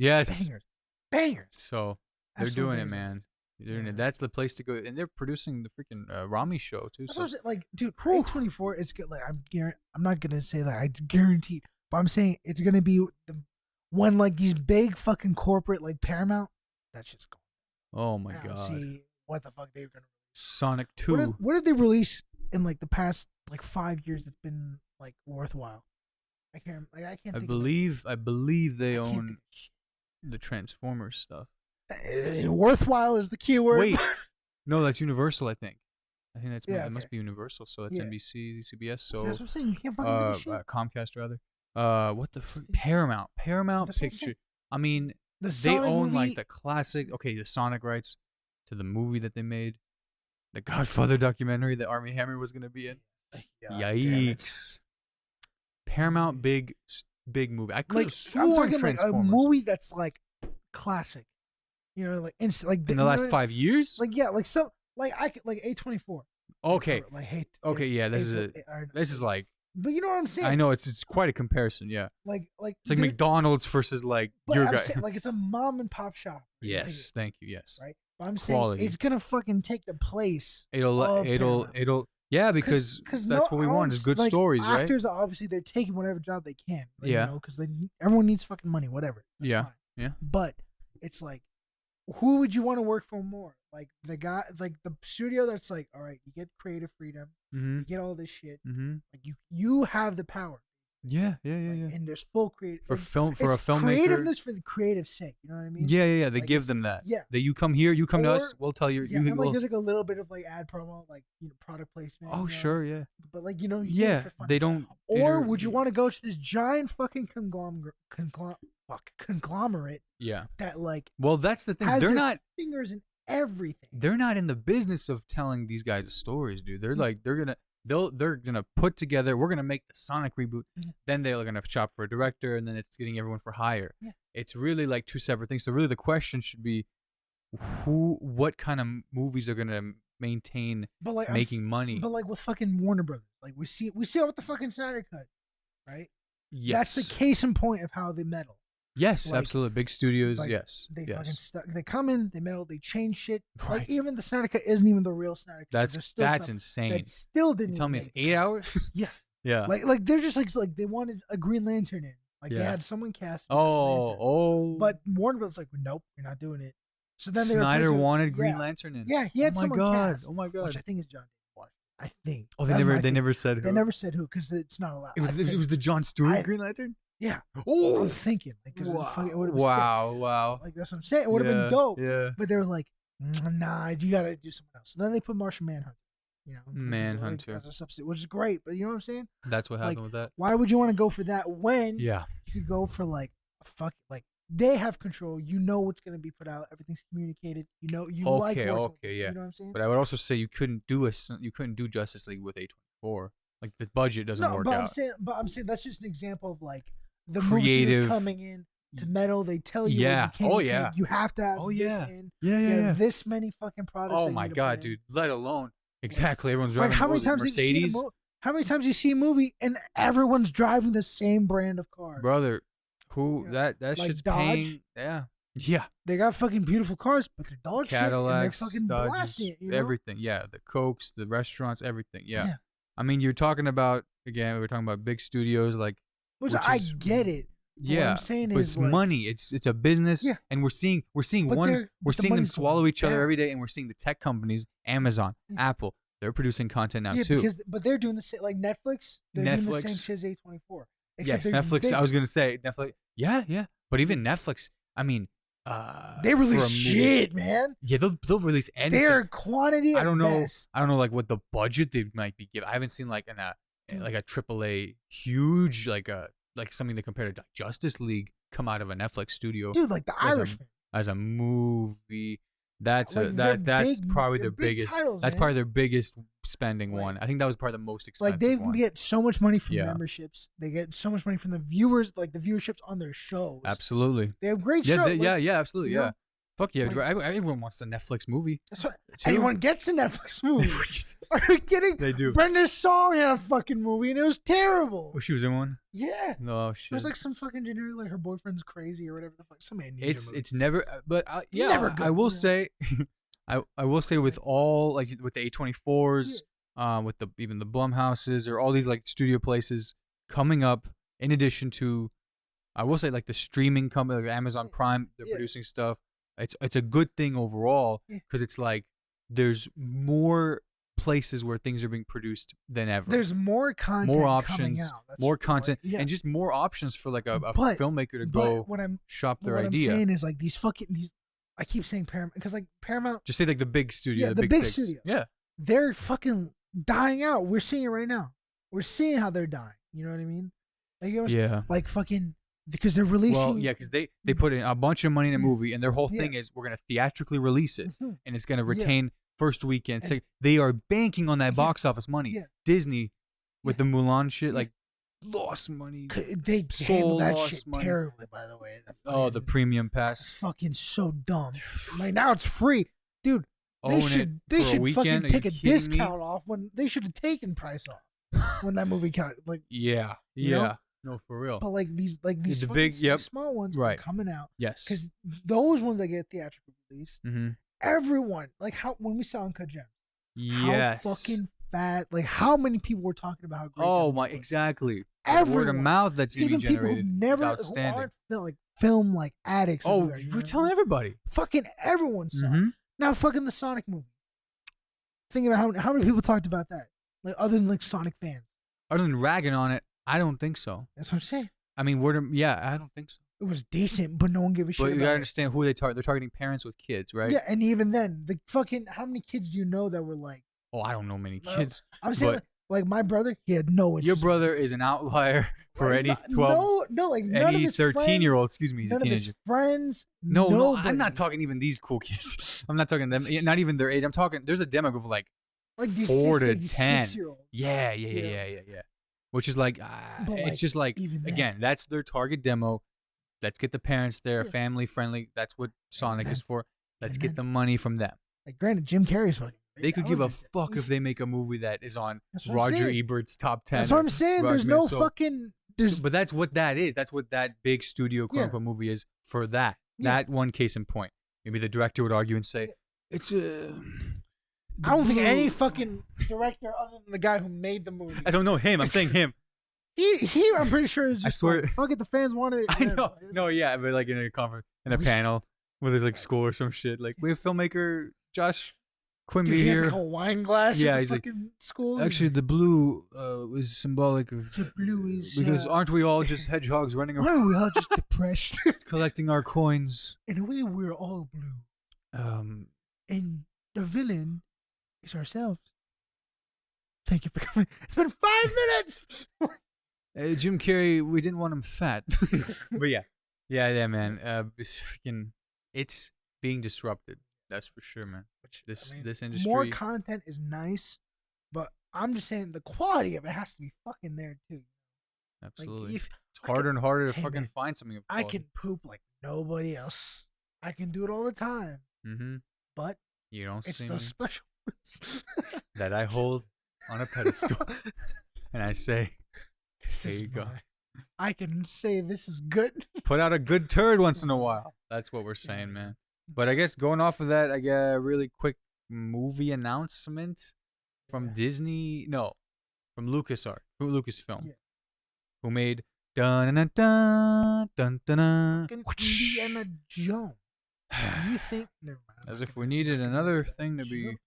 Bangers. So they're doing it, man. They're doing it. That's the place to go, and they're producing the freaking Rami show too. So. Like, dude, A24 is good. Like, I'm not gonna say that it's guaranteed, but I'm saying it's gonna be when like these big fucking corporate like Paramount. That's just going. Oh my god. See what the fuck they're gonna. Sonic 2. What did they release in like the past like 5 years that's been like worthwhile? I can't. I believe they own the Transformers stuff. Worthwhile is the keyword. Wait, no, that's Universal. I think that's it must be Universal. So that's NBC, CBS. So that's what I'm saying. You can't fucking do this shit. Comcast rather. What the fuck? Paramount Picture. I mean, they own movie. Like the classic. Okay, the Sonic rights to the movie that they made, the Godfather documentary that Armie Hammer was gonna be in. Yikes! Paramount big movie. I could I'm talking like a movie that's like classic. You know, like in the last 5 years. Like A24. Okay. Like hate. Okay, yeah. This is like. But you know what I'm saying? I know it's quite a comparison. Yeah. Like it's like McDonald's versus like your guy. Saying, like it's a mom and pop shop. Yes, thank you. Yes. Right. But I'm saying it's gonna fucking take the place. It'll. Yeah, because that's what we want is good stories, right? Actors obviously they're taking whatever job they can. Like, you know, because everyone needs fucking money, whatever. That's fine. Yeah. But it's like. Who would you want to work for more? Like the guy, like the studio that's like, all right, you get creative freedom, you get all this shit. Like you have the power. Yeah. And there's full creative for a filmmaker. Creativeness for the creative sake. You know what I mean? Yeah. They give them that. Yeah. That you come here, you come to us. We'll tell you. And like there's like a little bit of like ad promo, like product placement. Oh sure, yeah. But like they don't. Or would you want to go to this giant fucking conglomerate? Yeah. That like. Well, that's the thing. They're not fingers in everything. They're not in the business of telling these guys stories, dude. They're like they're gonna put together. We're gonna make the Sonic reboot. Then they're gonna shop for a director, and then it's getting everyone for hire. Yeah. It's really like two separate things. So really, the question should be, what kind of movies are gonna maintain making money? But like with fucking Warner Brothers, like we see with the fucking Snyder Cut, right? Yes. That's the case in point of how they meddle. Yes, like, absolutely. Big studios, yes. They fucking they come in, they meddle, they change shit. Right. Like even the Snyder Cut isn't even the real Snyder Cut. That's insane. That still didn't. You tell me it's 8 hours? Yeah. Yeah. Like they're just like they wanted a Green Lantern in. Like they had someone cast. But But Warner Bros. Like, nope, you're not doing it. So then they Snyder wanted Green Lantern in. Yeah, he had someone cast. Oh my god! Which I think is John Washington. I think. Oh, they never said who. They never said who because it's not allowed. It was the Jon Stewart Green Lantern. Yeah. Oh, I'm thinking like it would have been wow. Like that's what I'm saying. It would have been dope. Yeah. But they were like, nah, you gotta do something else. So then they put Martian Manhunter. You know, Manhunter, as a substitute, which is great. But you know what I'm saying? That's what happened with that. Why would you want to go for that when you could go for like they have control. You know what's gonna be put out. Everything's communicated. You know you like yeah. You know what I'm saying? But I would also say you couldn't do Justice League with A24. Like the budget doesn't work out. I'm saying that's just an example of like the creative movie coming in to metal. They tell you, yeah. You have to have this in. Yeah. This many fucking products. Oh my god, dude! Let alone exactly everyone's driving. Like how many times Mercedes? How many times you see a movie and everyone's driving the same brand of car? Brother, who that like shit's Dodge? paying? Yeah. They got fucking beautiful cars, but they're dog Cadillacs, shit and they're fucking blasting it. You know? Everything. Yeah, the Cokes, the restaurants, everything. Yeah. I mean, you're talking about we're talking about big studios like. Which I get it. Yeah, what I'm saying but is it's money. It's a business, and we're seeing them swallow each other every day, and we're seeing the tech companies, Amazon, Apple, they're producing content now too. But they're doing the same, like Netflix. They're doing the same shit as A24. Yes, Netflix. Big. I was gonna say Netflix. Yeah. But even Netflix, I mean, they release shit, man. Yeah, they'll release anything. Their quantity. I don't know. Best. I don't know like what the budget they might be giving. I haven't seen like a AAA huge like something to compare to Justice League come out of a Netflix studio. Dude, like The Irishman. As a movie. That's like probably their big biggest. Titles, that's man. probably their biggest spending one. I think that was probably the most expensive. Like one. get so much money from memberships. They get so much money from the viewers, like the viewerships on their shows. Absolutely. They have great shows. Yeah, absolutely. Yeah. Know? Fuck yeah! Everyone wants a Netflix movie. That's what anyone gets a Netflix movie. Are you kidding? They do. Brenda Song had a fucking movie and it was terrible. Oh, she was in one? Yeah. No shit. It was like some fucking generic, like her boyfriend's crazy or whatever the fuck. Some amnesia movie. It's never, but never good, I will say, I will say with all like with the A24s, with even the Blumhouses or all these like studio places coming up. In addition to, I will say like the streaming company, like Amazon Prime, they're producing stuff. It's a good thing overall because it's like there's more places where things are being produced than ever. There's more content, more options, coming out. That's more content, and just more options for like a filmmaker to go shop their idea. What I'm saying is like these. I keep saying Paramount because like Paramount. Just say like the big studio, the big six. studio. Yeah, they're fucking dying out. We're seeing it right now. We're seeing how they're dying. You know what I mean? Like, like fucking. Because they're releasing. Well, yeah, because they put in a bunch of money in a movie, and their whole thing is we're gonna theatrically release it, and it's gonna retain first weekend. So they are banking on that box office money. Yeah. Disney, with the Mulan shit, like lost money. They handled that shit terribly, by the way. The premium pass. It's fucking so dumb. Like now it's free, dude. They should fucking take a discount off when they should have taken price off when that movie got like. Yeah. You know? No, for real. But like these the big, small ones are coming out. Yes. Because those ones that get theatrical release, everyone like when we saw Uncut Gems. Yes. How fucking fat! Like how many people were talking about how great. Oh my, exactly. Everyone, word of mouth that's even people who never who aren't film like addicts. Oh, we're telling everybody. Fucking everyone saw. Now fucking the Sonic movie. Think about how many people talked about that. Like other than like Sonic fans. Other than ragging on it. I don't think so. That's what I'm saying. I mean, I don't think so. It was decent, but no one gave a shit. But you gotta understand who they target. They're targeting parents with kids, right? Yeah, and even then, the fucking how many kids do you know that were like? Oh, I don't know many kids. I'm saying like my brother, he had no interest. Your brother is an outlier for any 12. No, like none of his 13-year-old. Excuse me, he's a teenager. Of his friends. No, I'm not talking even these cool kids. I'm not talking them. Not even their age. I'm talking. There's a demo of like these 4 to 10. 6-year-olds. Yeah. Which is like, it's just like, again, that's their target demo. Let's get the parents there, family friendly. That's what Sonic is for. Let's get the money from them. Like, granted, Jim Carrey's fucking. They could give a fuck if they make a movie that is on Roger Ebert's top 10. That's what I'm saying. There's no fucking. But that's what that is. That's what that big studio quote unquote movie is for that. That one case in point. Maybe the director would argue and say, it's a. I don't think any fucking director other than the guy who made the movie. I don't know him. I'm saying him. He I'm pretty sure is just I swear. like, fuck it, the fans wanted it. I know. No, yeah, but like in a conference, in a panel with his like school or some shit. Like we have filmmaker Josh Quimby Dude, he has here. like a wine glass. Yeah, at the he's like, fucking school. Actually, the blue is symbolic of The blue is because aren't we all just hedgehogs running around? Aren't we all just depressed? Collecting our coins. In a way, we're all blue. And the villain is ourselves. Thank you for coming. It's been 5 minutes. Jim Carrey, we didn't want him fat, but yeah, man. It's being disrupted. That's for sure, man. This industry. More content is nice, but I'm just saying the quality of it has to be fucking there too. Absolutely. Like it's harder and harder to fucking find something of I quality. can poop like nobody else. I can do it all the time. Mm-hmm. But you don't it's see those me special ones that I hold on a pedestal, and I say, "This "There is you go." I can say this is good. Put out a good turd once in a while. That's what we're saying, man. But I guess going off of that, I got a really quick movie announcement from Disney. No, from LucasArts, from Lucasfilm, who made dun dun dun dun dun dun. Indiana Jones. You think? Never mind. As if we needed another thing to be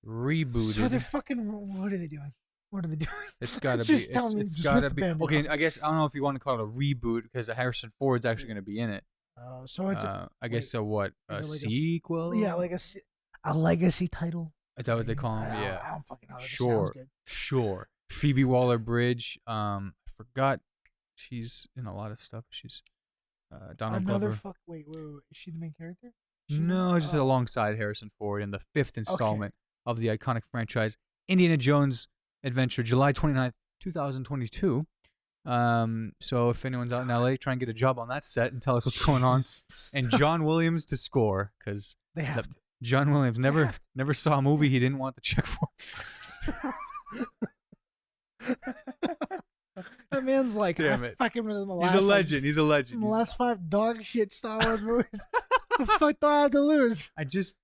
rebooted. So they're fucking. What are they doing? What are they doing? It's gotta just be. Tell me. It's just gotta rip the be. Band-Aid Okay, off. I guess I don't know if you want to call it a reboot because Harrison Ford's actually going to be in it. So it's. I guess a what? A like sequel? Yeah, like a legacy title. Is that what they call him? I don't fucking know. Sure. Phoebe Waller-Bridge. I forgot. She's in a lot of stuff. She's Donald Glover. Wait. Is she the main character? No, just alongside Harrison Ford in the 5th installment of the iconic franchise Indiana Jones Adventure, July 29th, 2022. So if anyone's out in LA, try and get a job on that set and tell us what's going on. And John Williams to score, because they have to. John Williams never saw a movie he didn't want the check for. That man's like, damn I it. fucking was in the last. He's a legend. He's a legend. The last 5 dog shit Star Wars movies. The fuck do I have to lose? I just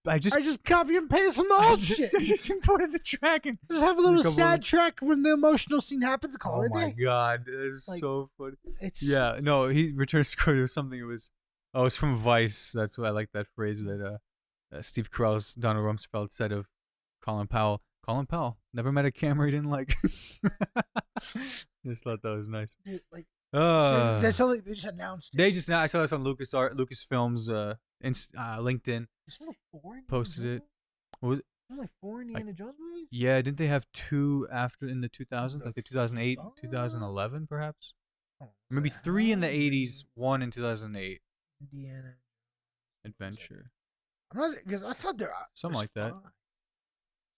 copy and paste from the old shit. I just imported the track and just have a little sad track when the emotional scene happens. Call it Oh my day. god, it's like, so funny. It's he returned score or something. It was it's from Vice. That's why I like that phrase that Steve Carell's Donald Rumsfeld said of Colin Powell. Colin Powell never met a camera he didn't like. Just thought that was nice. Dude, that's all they just announced. I saw this on Lucasfilm's LinkedIn. Posted it. What was it? There's only 4 Indiana Jones movies? Yeah, didn't they have 2 after in the 2000s, like the 2008, 2011, perhaps? Maybe 3 in the 80s, 1 in 2008. Indiana Adventure. I'm not because I thought there something like that.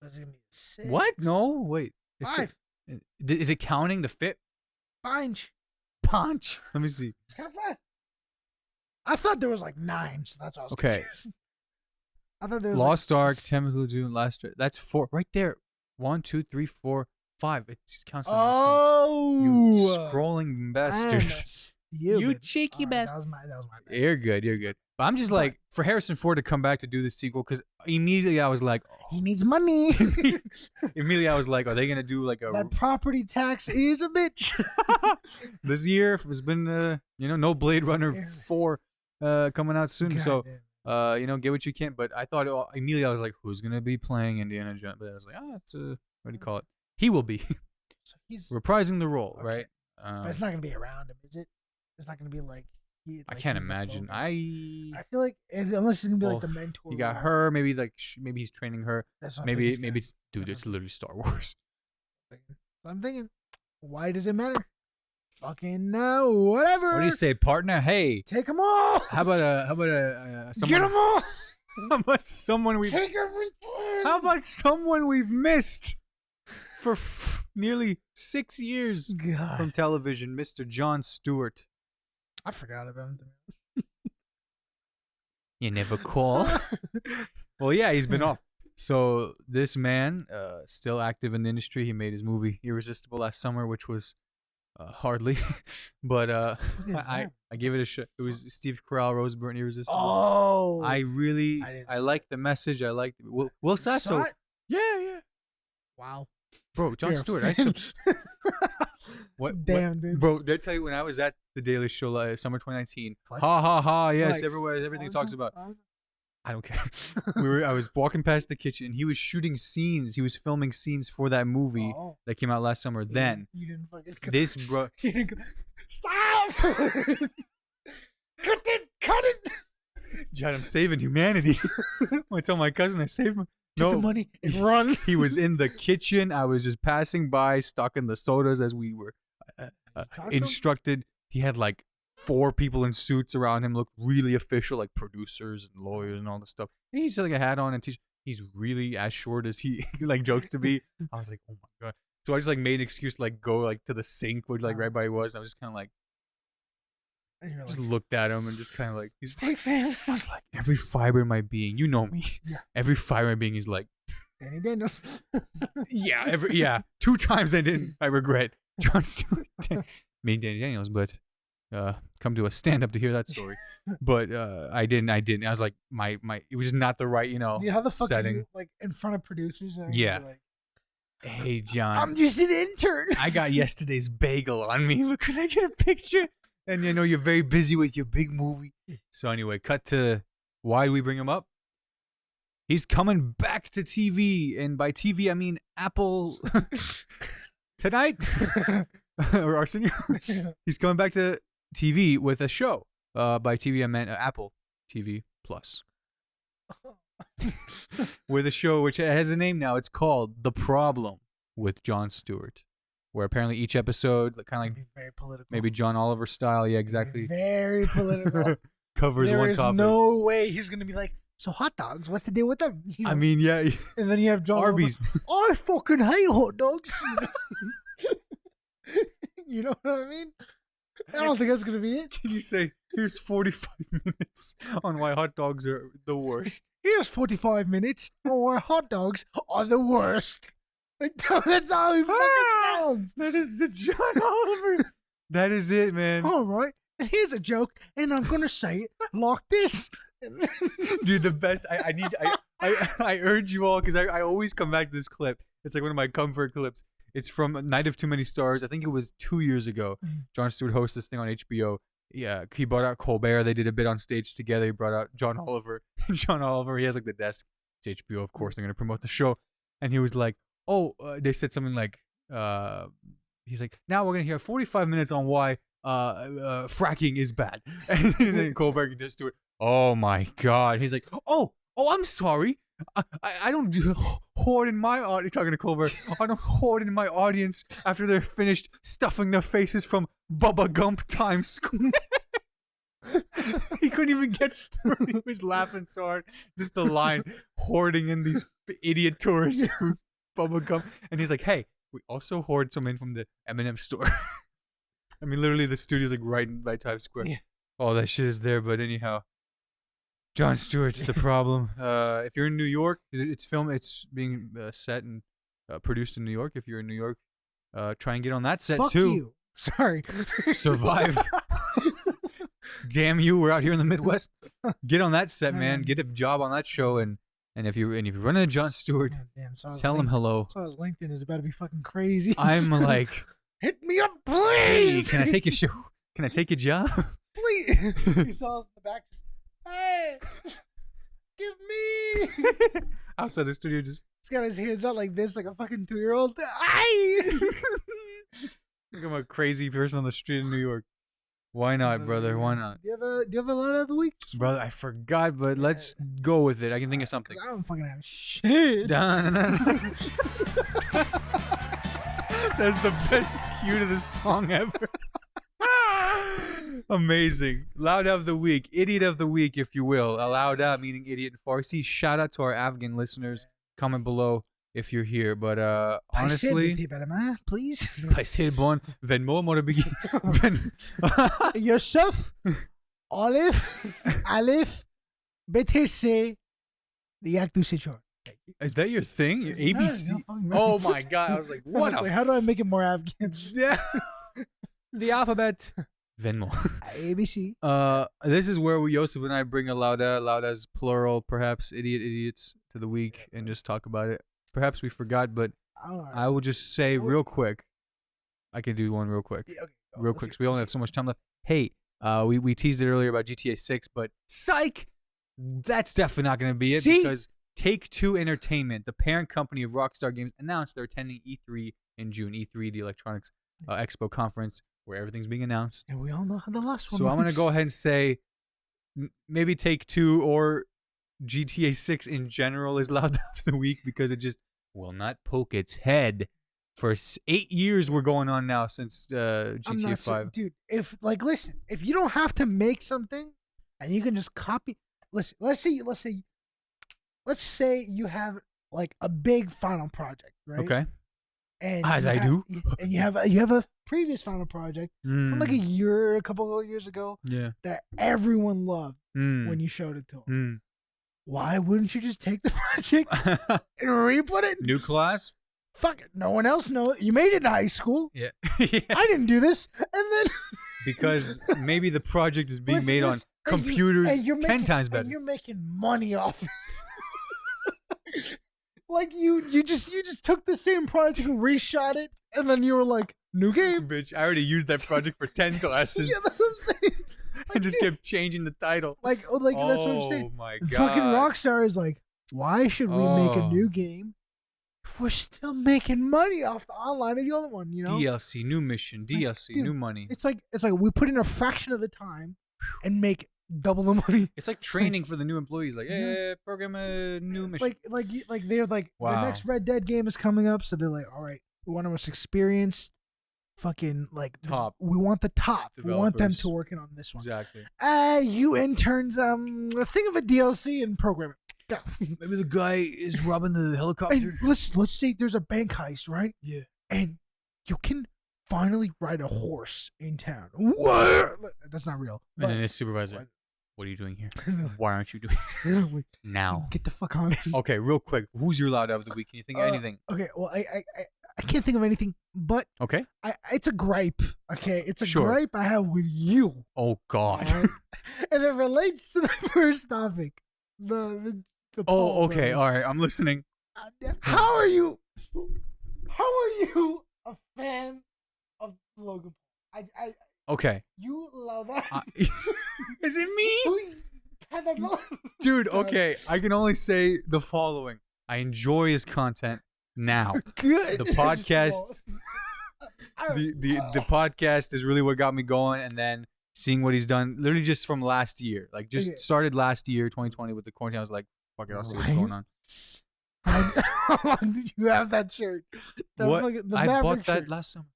That's gonna be 6. What? No, wait. 5. Is it counting the fit? Punch. Let me see. It's kind of 5. I thought there was like 9, so that's why I was confused. I thought there was Lost Ark, Temple of Doom, that's 4 right there. 1, 2, 3, 4, 5. It counts. You scrolling bastard. You cheeky bastard. That was my bad. You're good. But I'm just like, for Harrison Ford to come back to do this sequel, because immediately I was like, he needs money. Immediately I was like, are they gonna do like a that property tax is a bitch. This year has been no Blade Runner 4 coming out soon. So get what you can. But I thought immediately I was like, who's gonna be playing Indiana Jones? But I was like, it's what do you call it? He will be. So he's reprising the role, right? But it's not gonna be around him, is it? It's not gonna be like. I can't imagine. I feel like unless it's gonna be like the mentor. You got her. Maybe maybe he's training her. Maybe it's it's literally Star Wars. I'm thinking, why does it matter? Fucking whatever. What do you say, partner? Hey, take them all. How about someone? Get them all. How about someone we've take everything? How about someone we've missed for nearly 6 years from television, Mr. Jon Stewart? I forgot about him. You never call. Well, yeah, he's been off. So this man, still active in the industry. He made his movie Irresistible last summer, which was hardly, but I gave it a shot. It was Steve Carell, Rose Byrne, Irresistible. Oh, I liked the message. I liked Will Sasso. Saw it? Yeah. Wow. Bro, Jon You're a Stewart. fan. Damn, dude. Bro, did I tell you when I was at the Daily Show summer 2019? Flex. Ha ha ha! Yes, Flex. everything talks about. Awesome. I don't care. I was walking past the kitchen, and he was shooting scenes. He was filming scenes for that movie that came out last summer. Then you didn't fucking go. this bro, You didn't go. Stop! Cut it! John, I'm saving humanity. I told my cousin I saved him. Take the money and run. He was in the kitchen. I was just passing by, stocking the sodas as we were instructed. He had like 4 people in suits around him, looked really official, like producers and lawyers and all this stuff. And he's like a hat on and t-shirt. He's really as short as he like jokes to be. I was like, oh my god. So I just like made an excuse to like go like to the sink where like right by he was. And I was just kind of like, just looked at him and just kind of like, he's big fan. I was like, every fiber in my being, you know me. Yeah. Every fiber in my being is like, Danny Daniels. yeah. 2 times I regret Jon Stewart. Me and Danny Daniels, but come to a stand up to hear that story. But I didn't. I was like, my it was just not the right, Dude, how the fuck setting. you, like in front of producers? And Yeah. like, Hey John, I'm just an intern. I got yesterday's bagel on me. But could I get a picture? And you know you're very busy with your big movie. So anyway, cut to why do we bring him up? He's coming back to TV, and by TV I mean Apple tonight or Arsenio. He's coming back to TV with a show. By TV I meant Apple TV Plus. With a show which has a name now. It's called The Problem with Jon Stewart, where apparently each episode, kind of like very political. maybe John Oliver style, yeah, exactly, Very political. covers one topic. There is no way he's gonna be like, so hot dogs, what's the deal with them? I mean, yeah. And then you have John Arby's. Oliver, I fucking hate hot dogs. You know what I mean? I don't think that's gonna be it. Can you say, here's 45 minutes on why hot dogs are the worst? Here's 45 minutes on why hot dogs are the worst. Like, that's how he fucking sounds. That is the John Oliver. That is it, man. All right. And here's a joke, and I'm gonna say it like this. Dude, the best. I urge you all, because I always come back to this clip. It's like one of my comfort clips. It's from Night of Too Many Stars. I think it was 2 years ago. Jon Stewart hosts this thing on HBO. Yeah, he brought out Colbert. They did a bit on stage together. He brought out John Oliver. John Oliver, he has like the desk. It's HBO, of course. They're going to promote the show. And he was like, they said something like, he's like, now we're going to hear 45 minutes on why fracking is bad. And then Colbert just do it. Oh my God. He's like, oh, I'm sorry. I don't hoard in my audience. Talking to Colbert, I don't hoard in my audience after they're finished stuffing their faces from Bubba Gump Times Square. He couldn't even get through. He was laughing so hard. Just the line, hoarding in these idiot tourists from Bubba Gump. And he's like, hey, we also hoard some in from the M&M store. I mean, literally the studio's like right by Times Square. Yeah. All that shit is there, but anyhow. Jon Stewart's The Problem. If you're in New York, it's being set and produced in New York. If you're in New York, try and get on that set Fuck too. You. Sorry. Survive. Damn you, we're out here in the Midwest. Get on that set, man. Get a job on that show, and if you run into Jon Stewart, tell him hello. So his LinkedIn is about to be fucking crazy. I'm like, hit me up, please. Hey, can I take your show? Can I take your job? Please. You saw us in the back just. Hey, give me. Outside the studio, just he's got his hands out like this, like a fucking 2-year-old. Ay! Like I'm a crazy person on the street in New York. Why not, brother? Why not? Do you have a lot of the week, brother? I forgot, but let's go with it. I can think of something. I don't fucking have shit. That's the best cue to the song ever. Amazing. Loud of the week. Idiot of the week, if you will. Alauda, meaning idiot in Farsi. Shout out to our Afghan listeners. Comment below if you're here. But honestly... please. Bon. Venmo, Morabigi. Yousuf. Alif. Betese. The Yaktu Sichor. Is that your thing? Your ABC? Oh my God. I was like, what? How do I make it more Afghan? Yeah. The alphabet. Venmo. ABC. This is where Yousuf and I bring Lauda's plural, perhaps idiots to the week and just talk about it. Perhaps we forgot, but I will just say real quick. I can do one real quick. Yeah, okay. Real quick, because we only have so much time left. Hey, we teased it earlier about GTA 6, but psych! That's definitely not going to be it because Take-Two Entertainment, the parent company of Rockstar Games, announced they're attending E3 in June. E3, the Electronics Expo conference, where everything's being announced. And we all know how the last one So I'm going to go ahead and say maybe Take-Two or GTA 6 in general is allowed to have the week because it just will not poke its head. For 8 years we're going on now since GTA 5. Dude, listen, if you don't have to make something and you can just copy, listen, let's say you have like a big final project, right? Okay. And and you have a previous final project from like a couple of years ago that everyone loved when you showed it to them. Why wouldn't you just take the project and re-put it? New class? Fuck it. No one else knows. You made it in high school. Yeah. Yes. I didn't do this. And then... because maybe the project is being made on computers 10 times better. And you're making money off it. Like, you just took the same project and reshot it, and then you were like, new game. Bitch, I already used that project for 10 classes. Yeah, that's what I'm saying. I just kept changing the title. Like that's what I'm saying. Oh, my God. Fucking Rockstar is like, why should we make a new game? We're still making money off the online of the other one, you know? DLC, new mission, DLC, dude, new money. It's like we put in a fraction of the time and make double the money. It's like training for the new employees. Like, hey, program a new mission. Like they're like, wow. The next Red Dead game is coming up, so they're like, all right, we want our most experienced, fucking like top. We want the top. Developers. We want them to work in on this one. Exactly. You interns, think of a DLC and program it. Go. Maybe the guy is robbing the helicopter. And let's say there's a bank heist, right? Yeah. And you can finally ride a horse in town. What? That's not real. And then his supervisor, what are you doing here? Why aren't you doing it now? Get the fuck on it. Okay, real quick. Who's your loud of the week? Can you think of anything? Okay, well, I can't think of anything, but okay, it's a gripe. Okay, it's a sure. gripe I have with you. Oh God. Right? And it relates to the first topic. The oh, okay. brothers. All right. I'm listening. How are you a fan of Logan Paul? Okay. You allow that? Is it me? Dude, okay. I can only say the following. I enjoy his content now. Good. The podcast the podcast is really what got me going, and then seeing what he's done literally just from last year. Like just started last year, 2020 with the quarantine. I was like, fuck it, I'll see what's going on. How long did you have that shirt? I bought that last summer.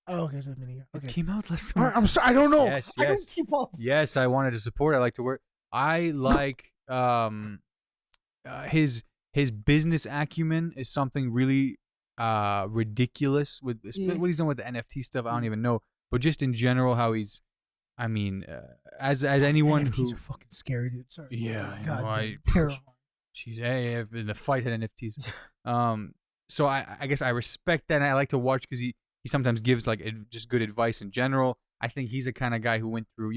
Oh, okay, so it's mini. Okay. It came out last summer. I'm sorry, I don't know. Yes. I don't keep up. Yes, I wanted to support. I like to work. I like his business acumen is something really ridiculous with what he's done with the NFT stuff. I don't even know, but just in general, how he's. I mean, as anyone NFTs who are fucking scary, dude. Sorry. Yeah, God, terrifying. She's the fight had NFTs. So I guess I respect that, and I like to watch because he sometimes gives like just good advice in general. I think he's the kind of guy who went through,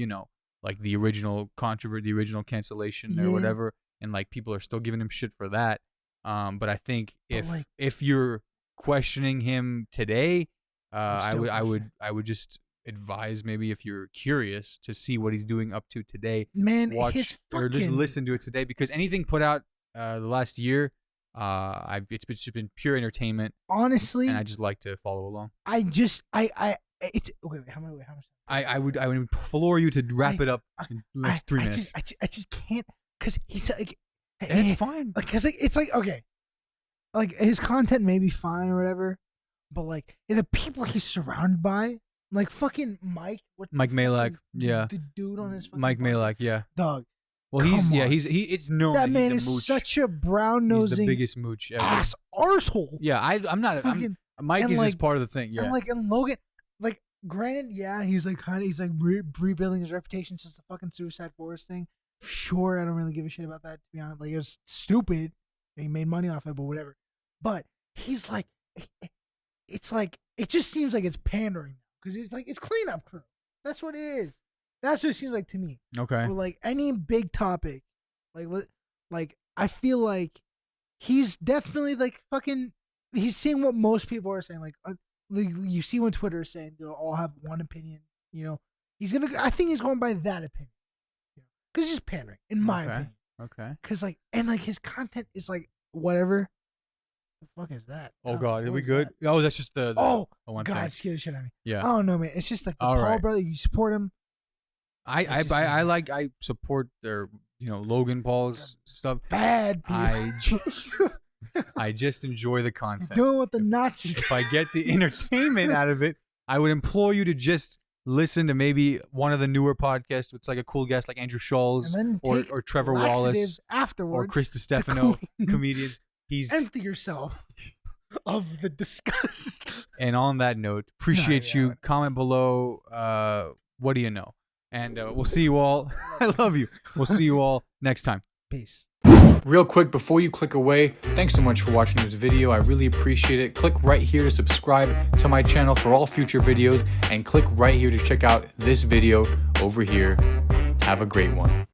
like the original controversy, the original cancellation or whatever, and like people are still giving him shit for that. But I think if you're questioning him today, I would just advise maybe if you're curious to see what he's doing up to today, watch or just listen to it today, because anything put out the last year, it's just been pure entertainment, honestly, and I just like to follow along. It's okay. How much? I would implore you to wrap it up in the next 3 minutes. I just can't, because he's like, it's fine. Like, cause it's like, okay, like his content may be fine or whatever, but like the people he's surrounded by, like fucking Mike Malak, the dude on his fucking Mike Malak, dog. Well, it's known that that man he's a mooch. is such a brown-nosing, he's the biggest mooch ever. Arsehole. Yeah, I'm not. Mike is just part of the thing. Yeah, and Logan, like, granted, he's like rebuilding his reputation since the fucking Suicide Forest thing. Sure, I don't really give a shit about that, to be honest. Like, it was stupid. He made money off it, but whatever. But he's like, it's like, it just seems like it's pandering because it's like, it's cleanup crew. That's what it is. That's what it seems like to me. Okay. Or like any big topic, like I feel like he's definitely like fucking he's saying what most people are saying. Like you see when Twitter is saying they'll all have one opinion. You know, I think he's going by that opinion. Because he's just pandering, in my opinion. Okay. Because his content is like whatever. The fuck is that? Oh God, are we good? That? Oh, that's just the one God, thing. scare the shit out of me. Yeah. I don't know, man. It's just like the Paul brother. You support him. I support their Logan Paul's stuff. Bad people. I just enjoy the content. Doing what the Nazis. If I get the entertainment out of it, I would implore you to just listen to maybe one of the newer podcasts with like a cool guest like Andrew Schulz or Trevor Wallace afterwards, or Chris Stefano, comedians. Empty yourself of the disgust. And on that note, appreciate you. Comment below. What do you know? And we'll see you all. I love you. We'll see you all next time. Peace. Real quick, before you click away, thanks so much for watching this video. I really appreciate it. Click right here to subscribe to my channel for all future videos, and click right here to check out this video over here. Have a great one.